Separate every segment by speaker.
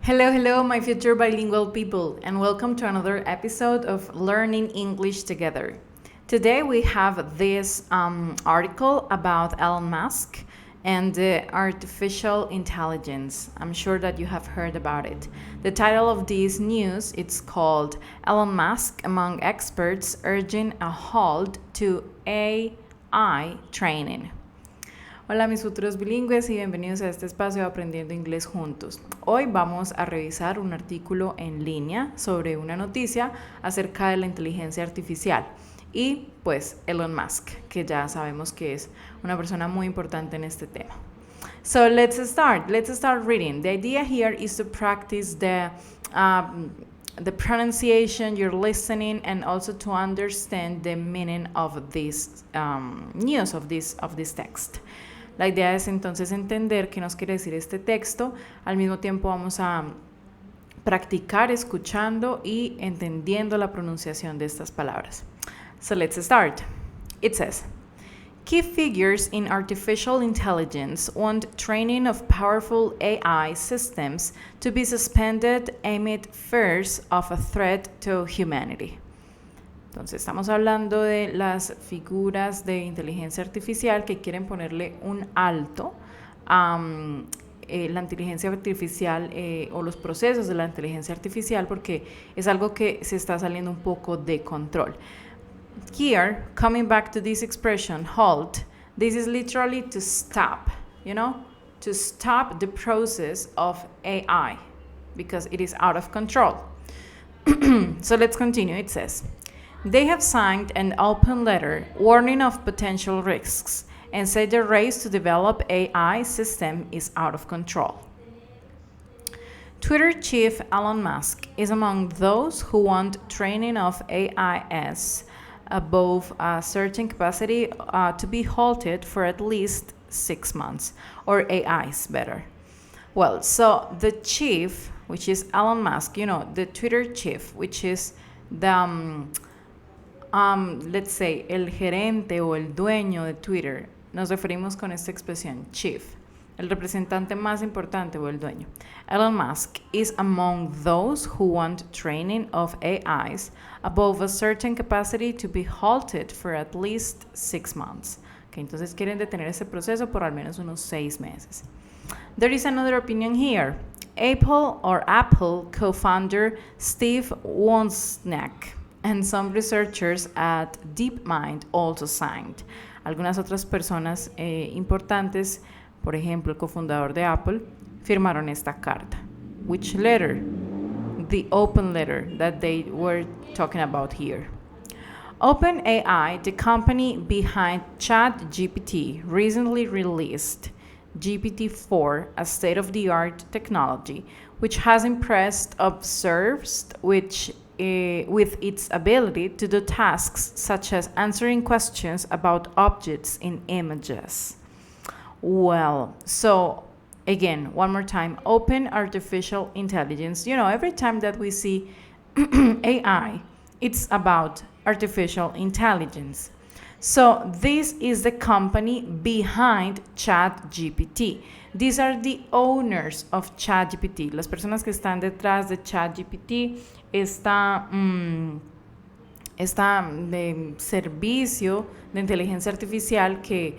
Speaker 1: Hello, hello, my future bilingual people, and welcome to another episode of Learning English Together. Today we have this article about Elon Musk and artificial intelligence. I'm sure that you have heard about it. The title of this news it's called Elon Musk among experts urging a halt to AI training. Hola mis futuros bilingües y bienvenidos a este espacio de Aprendiendo Inglés Juntos. Hoy vamos a revisar un artículo en línea sobre una noticia acerca de la inteligencia artificial y pues Elon Musk, que ya sabemos que es una persona muy importante en este tema. So let's start reading. The idea here is to practice the pronunciation, your listening, and also to understand the meaning of this news, of this text. La idea es entonces entender qué nos quiere decir este texto. Al mismo tiempo vamos a practicar escuchando y entendiendo la pronunciación de estas palabras. So let's start. It says, key figures in artificial intelligence want training of powerful AI systems to be suspended amid fears of a threat to humanity. Entonces, estamos hablando de las figuras de inteligencia artificial que quieren ponerle un alto a la inteligencia artificial o los procesos de la inteligencia artificial porque es algo que se está saliendo un poco de control. Here, coming back to this expression, halt, this is literally to stop, to stop the process of AI because it is out of control. So let's continue. It says, they have signed an open letter warning of potential risks and said the race to develop AI system is out of control. Twitter chief Elon Musk is among those who want training of AIs above a certain capacity to be halted for at least 6 months, or AIs better. Well, so the chief, which is Elon Musk, the Twitter chief, which is the let's say, el gerente o el dueño de Twitter, nos referimos con esta expresión, chief, el representante más importante o el dueño. Elon Musk is among those who want training of AIs above a certain capacity to be halted for at least 6 months. Okay, entonces quieren detener ese proceso por al menos unos 6 meses. There is another opinion here. Apple co-founder Steve Wozniak and some researchers at DeepMind also signed. Algunas otras personas importantes, por ejemplo, el cofundador de Apple, firmaron esta carta. Which letter? The open letter that they were talking about here. OpenAI, the company behind ChatGPT, recently released GPT-4, a state-of-the-art technology, which has impressed observers with its ability to do tasks such as answering questions about objects in images. Well, so again, one more time, open artificial intelligence. Every time that we see AI, it's about artificial intelligence. So this is the company behind ChatGPT. These are the owners of ChatGPT. Las personas que están detrás de ChatGPT, esta de servicio de inteligencia artificial que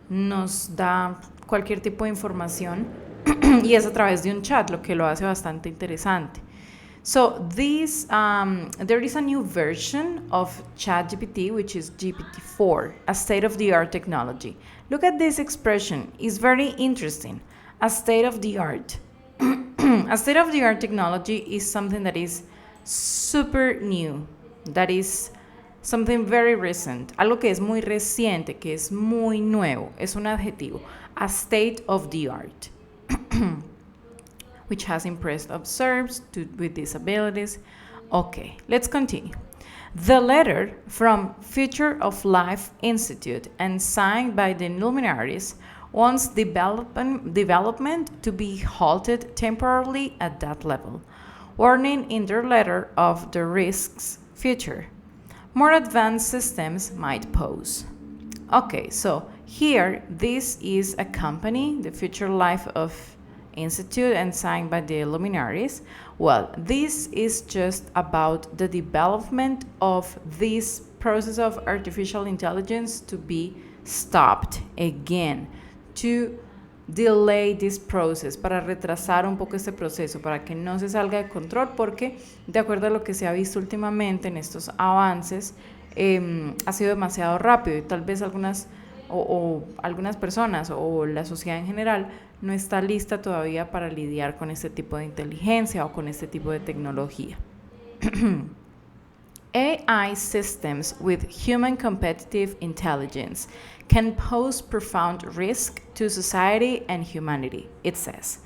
Speaker 1: nos da cualquier tipo de información y es a través de un chat, lo que lo hace bastante interesante. So this, there is a new version of ChatGPT, which is GPT-4, a state-of-the-art technology. Look at this expression. It's very interesting. A state-of-the-art. A state-of-the-art technology is something that is super new. That is something very recent. Algo que es muy reciente, que es muy nuevo. Es un adjetivo. A state-of-the-art. Which has impressed observers with disabilities. Okay, let's continue. The letter from Future of Life Institute and signed by the luminaries wants development to be halted temporarily at that level, warning in their letter of the risks future more advanced systems might pose. Okay, so here this is a company, the Future Life of Institute and signed by the luminaries. Well, this is just about the development of this process of artificial intelligence to be stopped again, to delay this process, para retrasar un poco este proceso, para que no se salga de control, porque de acuerdo a lo que se ha visto últimamente en estos avances, ha sido demasiado rápido y tal vez algunas personas o la sociedad en general no está lista todavía para lidiar con este tipo de inteligencia o con este tipo de tecnología. AI systems with human competitive intelligence can pose profound risk to society and humanity, it says.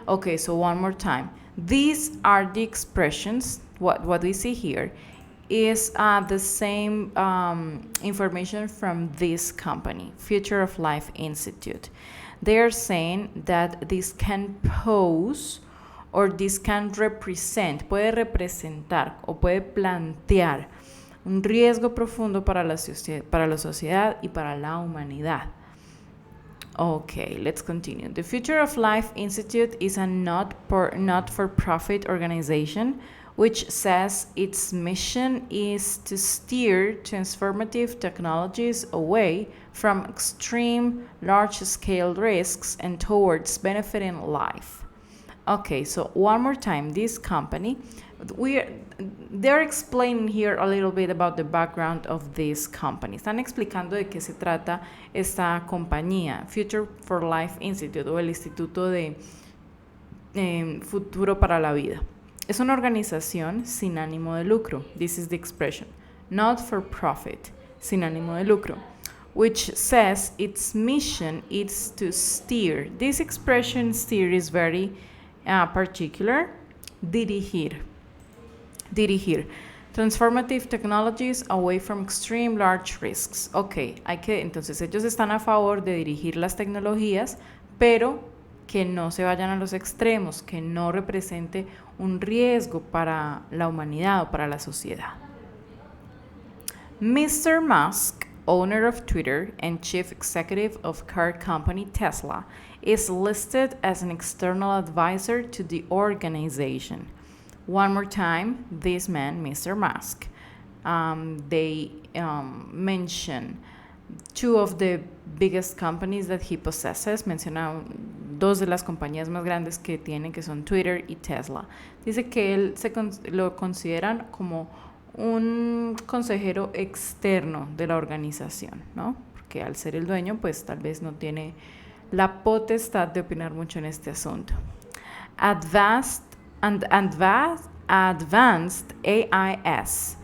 Speaker 1: Okay, so one more time. These are the expressions, what we see here is the same information from this company, Future of Life Institute. They are saying that this can pose or this can represent, puede representar o puede plantear un riesgo profundo para la sociedad y para la humanidad. Okay, let's continue. The Future of Life Institute is a not-for-profit organization which says its mission is to steer transformative technologies away from extreme, large-scale risks and towards benefiting life. Okay, so one more time, this company, they're explaining here a little bit about the background of this company. Están explicando de qué se trata esta compañía, Future for Life Institute, o el Instituto de Futuro para la Vida. Es una organización sin ánimo de lucro. This is the expression. Not for profit, sin ánimo de lucro, which says its mission is to steer. This expression, steer, is very particular. Dirigir. Transformative technologies away from extreme large risks. Ok, entonces ellos están a favor de dirigir las tecnologías, pero que no se vayan a los extremos, que no represente un riesgo para la humanidad o para la sociedad. Mr. Musk, owner of Twitter and chief executive of car company Tesla, is listed as an external advisor to the organization. One more time, this man, Mr. Musk, they mention two of the biggest companies that he possesses. Menciona dos de las compañías más grandes que tiene, que son Twitter y Tesla. Dice que él lo consideran como un consejero externo de la organización, ¿no? Porque al ser el dueño, pues tal vez no tiene la potestad de opinar mucho en este asunto. Advanced AIs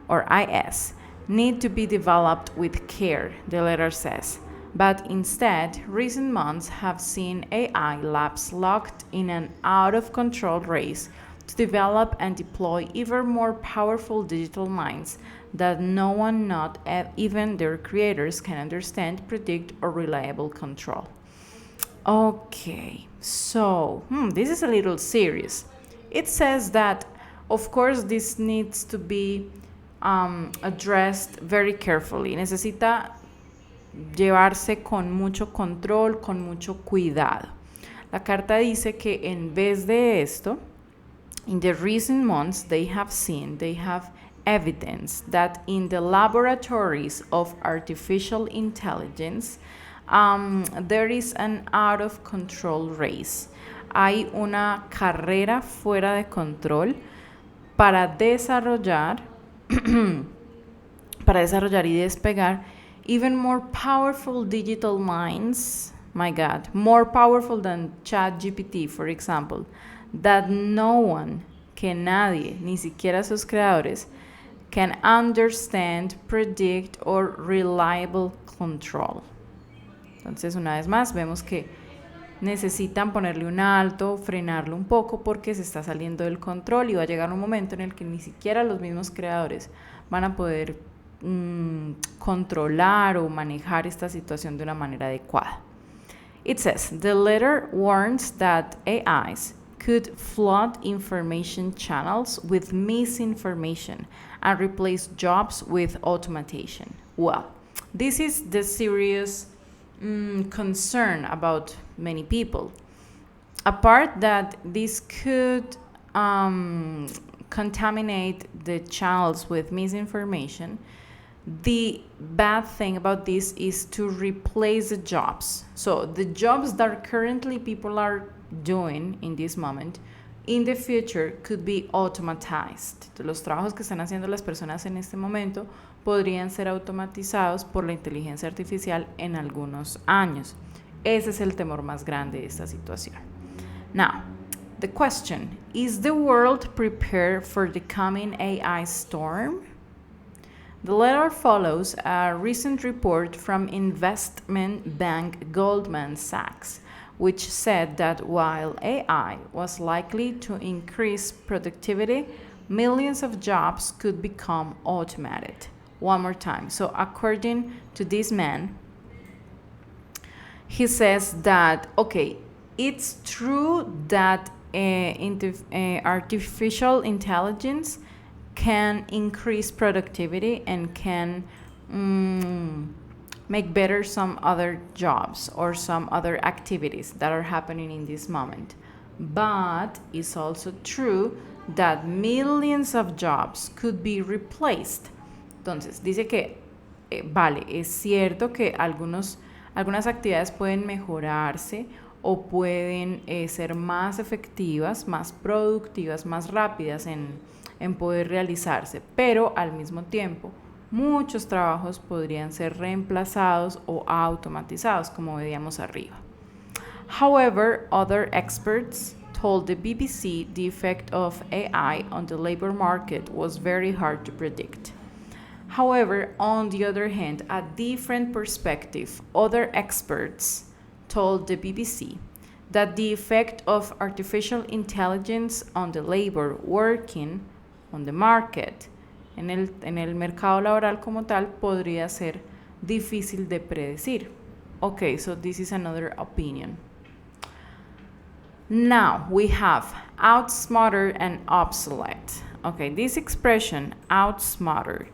Speaker 1: or IS need to be developed with care, the letter says. But instead, recent months have seen AI labs locked in an out-of-control race to develop and deploy even more powerful digital minds that no one, not even their creators, can understand, predict, or reliably control. Okay, so this is a little serious. It says that, of course, this needs to be addressed very carefully. Necesita llevarse con mucho control, con mucho cuidado. La carta dice que en vez de esto, in the recent months, they have evidence that in the laboratories of artificial intelligence, there is an out-of-control race. Hay una carrera fuera de control para desarrollar y despegar even more powerful digital minds, my God, more powerful than ChatGPT, for example, that no one, que nadie, ni siquiera sus creadores, can understand, predict, or reliable control. Entonces, una vez más, vemos que necesitan ponerle un alto, frenarlo un poco porque se está saliendo del control y va a llegar un momento en el que ni siquiera los mismos creadores van a poder controlar o manejar esta situación de una manera adecuada. It says, the letter warns that AIs could flood information channels with misinformation and replace jobs with automation. Well, this is the serious concern about many people. Apart that this could contaminate the channels with misinformation, the bad thing about this is to replace the jobs. So the jobs that currently people are doing in this moment, in the future could be automatized. Los trabajos que están haciendo las personas en este momento podrían ser automatizados por la inteligencia artificial en algunos años. Ese es el temor más grande de esta situación. Now, the question, is the world prepared for the coming AI storm? The letter follows a recent report from investment bank Goldman Sachs, which said that while AI was likely to increase productivity, millions of jobs could become automated. One more time. So according to this man, he says that, okay, it's true that artificial intelligence can increase productivity and can make better some other jobs or some other activities that are happening in this moment. But it's also true that millions of jobs could be replaced. Entonces, dice que, vale, es cierto que algunas actividades pueden mejorarse o pueden ser más efectivas, más productivas, más rápidas en poder realizarse, pero al mismo tiempo muchos trabajos podrían ser reemplazados o automatizados, como veíamos arriba. However, other experts told the BBC the effect of AI on the labor market was very hard to predict. However, on the other hand, a different perspective, other experts told the BBC that the effect of artificial intelligence on the labor working on the market, en el mercado laboral como tal, podría ser difícil de predecir. Okay, so this is another opinion. Now we have outsmarter and obsolete. Okay, this expression, outsmarter,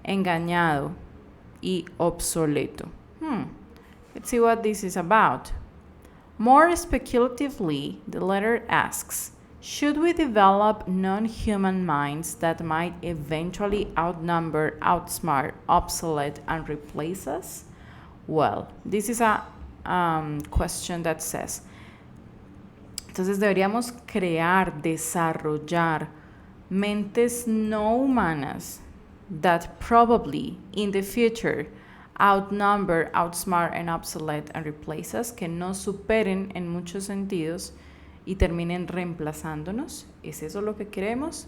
Speaker 1: engañado y obsoleto. Let's see what this is about. More speculatively, the letter asks, should we develop non-human minds that might eventually outnumber, outsmart, obsolete, and replace us? Well, this is a question that says, entonces deberíamos crear, desarrollar mentes no humanas that probably in the future outnumber, outsmart, and obsolete, and replace us, que nos superen en muchos sentidos y terminen reemplazándonos. ¿Es eso lo que queremos?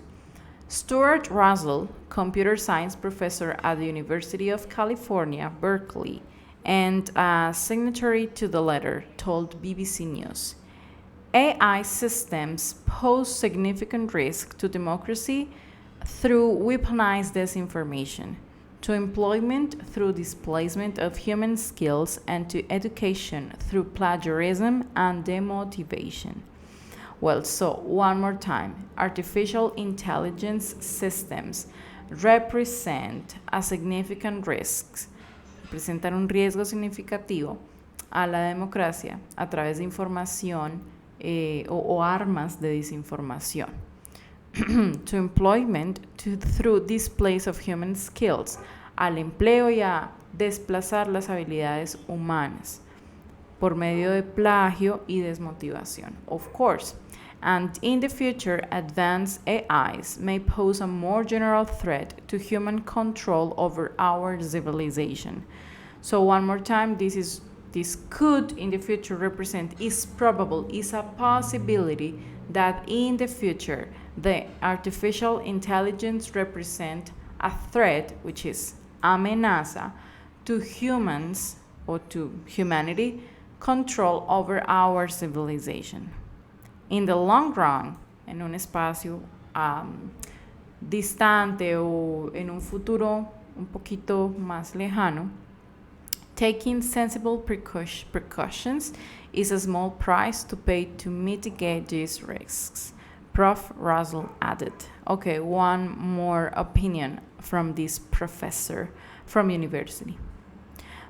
Speaker 1: Stuart Russell, computer science professor at the University of California, Berkeley, and a signatory to the letter, told BBC News, AI systems pose significant risk to democracy through weaponized disinformation, to employment through displacement of human skills, and to education through plagiarism and demotivation. Well, so one more time, artificial intelligence systems represent a significant risk, representan un riesgo significativo a la democracia a través de información o armas de desinformación. To employment through displays of human skills, al empleo y a desplazar las habilidades humanas por medio de plagio y desmotivación, of course. And in the future, advanced AIs may pose a more general threat to human control over our civilization. So one more time, this could in the future represent, is probable, is a possibility that in the future the artificial intelligence represent a threat, which is amenaza, to humans or to humanity control over our civilization. In the long run, en un espacio distante o en un futuro un poquito más lejano, taking sensible precautions is a small price to pay to mitigate these risks, Prof. Russell added. Okay, one more opinion from this professor from university.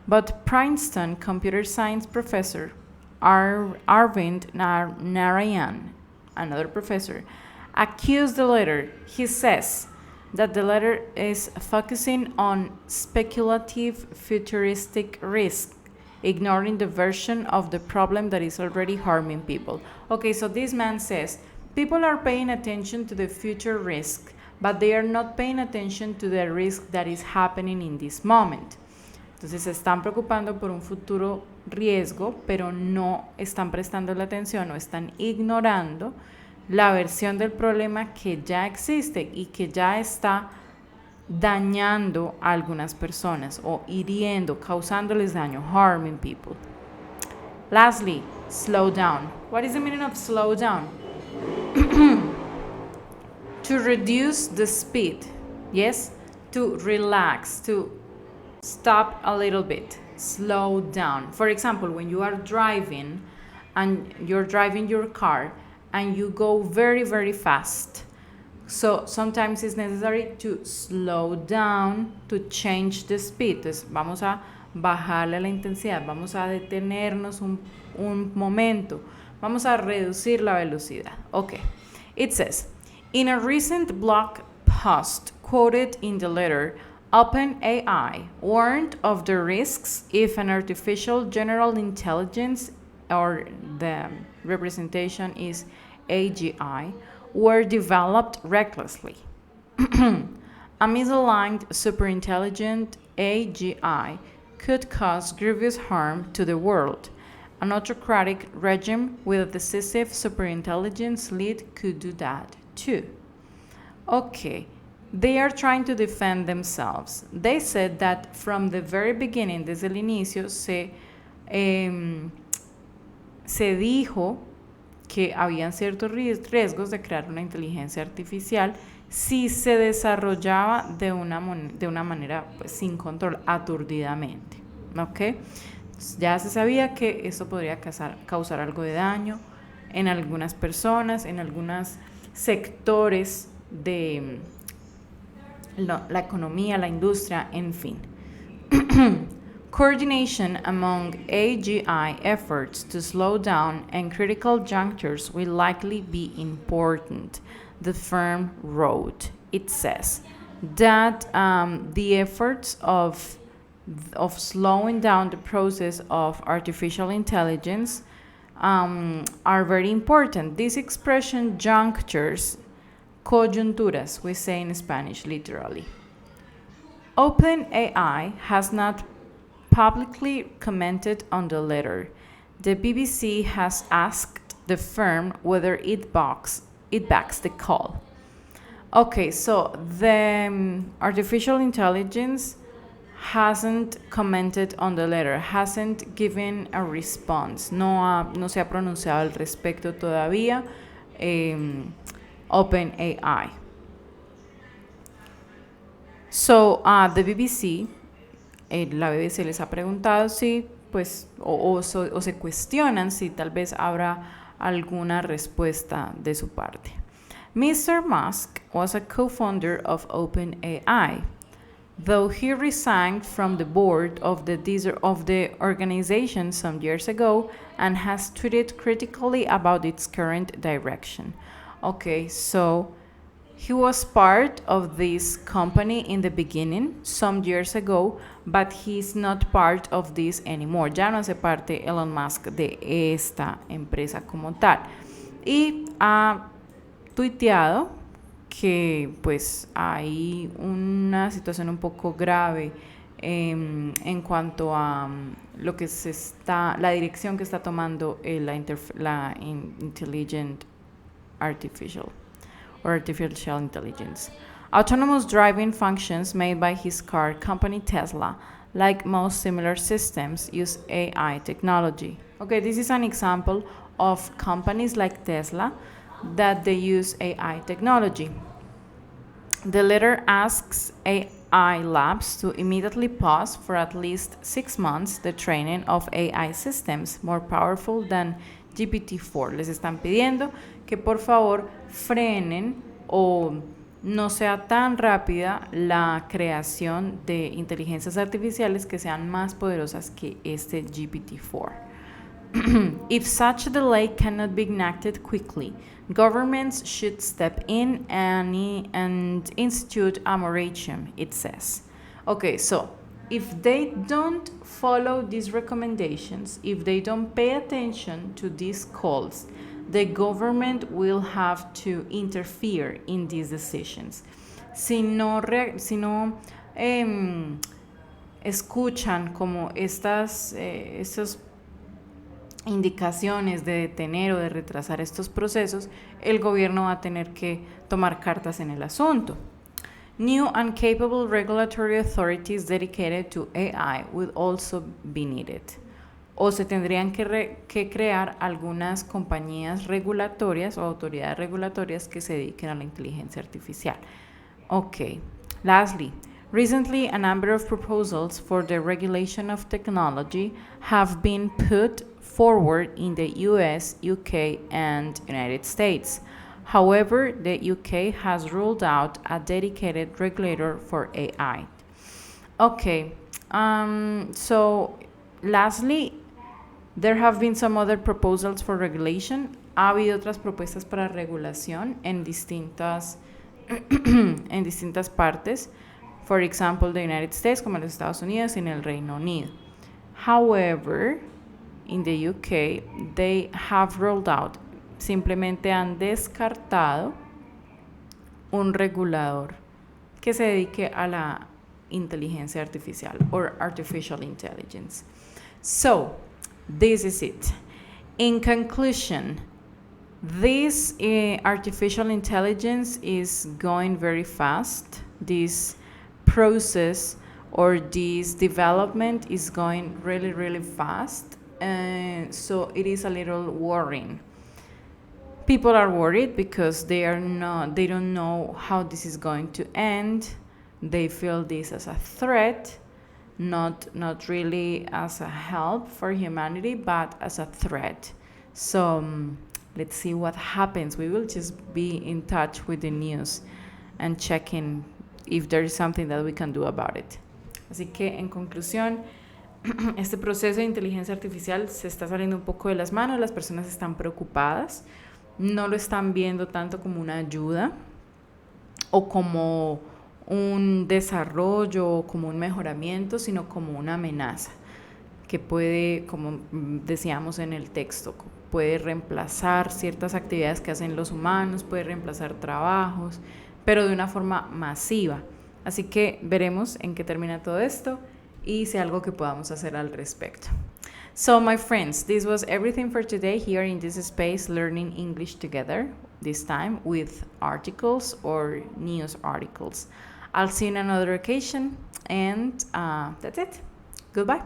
Speaker 1: But Princeton computer science professor Arvind Narayan, another professor, accused the letter. He says that the letter is focusing on speculative futuristic risk, ignoring the version of the problem that is already harming people. Okay, so this man says people are paying attention to the future risk, but they are not paying attention to the risk that is happening in this moment. Entonces se están preocupando por un futuro riesgo, pero no están prestando la atención o están ignorando la versión del problema que ya existe y que ya está dañando a algunas personas o hiriendo, causándoles daño, harming people. Lastly, slow down. What is the meaning of slow down? To reduce the speed, yes? To relax, to stop a little bit, slow down. For example, when you are driving and you're driving your car and you go very, very fast. So sometimes it's necessary to slow down to change the speed. Entonces vamos a bajarle la intensidad, vamos a detenernos un momento, vamos a reducir la velocidad. Okay, it says, in a recent blog post quoted in the letter, OpenAI warned of the risks if an artificial general intelligence, or the representation is AGI, were developed recklessly. A misaligned superintelligent AGI could cause grievous harm to the world. An autocratic regime with a decisive superintelligence lead could do that too. Okay. They are trying to defend themselves. They said that from the very beginning, desde el inicio, se dijo que habían ciertos riesgos de crear una inteligencia artificial si se desarrollaba de una manera pues, sin control, aturdidamente. ¿Okay? Ya se sabía que esto podría causar algo de daño en algunas personas, en algunos sectores de la economía, la industria, en fin. Coordination among AGI efforts to slow down and critical junctures will likely be important, the firm wrote. It says that the efforts of slowing down the process of artificial intelligence are very important. This expression, junctures, coyunturas, we say in Spanish, literally. OpenAI has not publicly commented on the letter. The BBC has asked the firm whether it backs the call. Okay, so the artificial intelligence hasn't commented on the letter, hasn't given a response, no se ha pronunciado al respecto todavía. OpenAI. So, the BBC, la BBC les ha preguntado si, pues, o se cuestionan si tal vez habrá alguna respuesta de su parte. Mr. Musk was a co-founder of OpenAI, though he resigned from the board of the organization some years ago and has tweeted critically about its current direction. Okay, so he was part of this company in the beginning, some years ago, but he's not part of this anymore. Ya no hace parte Elon Musk de esta empresa como tal. Y ha tuiteado que pues hay una situación un poco grave en cuanto a lo que la dirección que está tomando la intelligent artificial intelligence. Autonomous driving functions made by his car company Tesla, like most similar systems, use AI technology. Okay, this is an example of companies like Tesla that they use AI technology. The letter asks AI labs to immediately pause for at least 6 months the training of AI systems more powerful than GPT-4. Les están pidiendo que por favor frenen o no sea tan rápida la creación de inteligencias artificiales que sean más poderosas que este GPT-4. If such a delay cannot be enacted quickly, governments should step in and institute a moratorium, it says. Okay, so if they don't follow these recommendations, if they don't pay attention to these calls, the government will have to interfere in these decisions. Si no escuchan como estas indicaciones de detener o de retrasar estos procesos, el gobierno va a tener que tomar cartas en el asunto. New and capable regulatory authorities dedicated to AI would also be needed. O se tendrían que crear algunas compañías regulatorias o autoridades regulatorias que se dediquen a la inteligencia artificial. Okay. Lastly, recently a number of proposals for the regulation of technology have been put forward in the US, UK, and United States. However, the UK has ruled out a dedicated regulator for AI. Okay, so lastly, there have been some other proposals for regulation. Ha habido otras propuestas para regulación en distintas partes. For example, the United States, como en los Estados Unidos y en el Reino Unido. However, in the UK, they have ruled out, simplemente han descartado un regulador que se dedique a la inteligencia artificial or artificial intelligence. So, this is it. In conclusion, this artificial intelligence is going very fast. This process or this development is going really, really fast. So it is a little worrying. People are worried because they don't know how this is going to end. They feel this as a threat, not really as a help for humanity, but as a threat. So let's see what happens. We will just be in touch with the news and checking if there is something that we can do about it. Así que en conclusión, este proceso de inteligencia artificial se está saliendo un poco de las manos, las personas están preocupadas, no lo están viendo tanto como una ayuda o como un desarrollo o como un mejoramiento, sino como una amenaza que puede, como decíamos en el texto, puede reemplazar ciertas actividades que hacen los humanos, puede reemplazar trabajos, pero de una forma masiva. Así que veremos en qué termina todo esto y si algo que podamos hacer al respecto. So, my friends, this was everything for today here in this space, learning English together, this time with articles or news articles. I'll see you in another occasion, and that's it. Goodbye.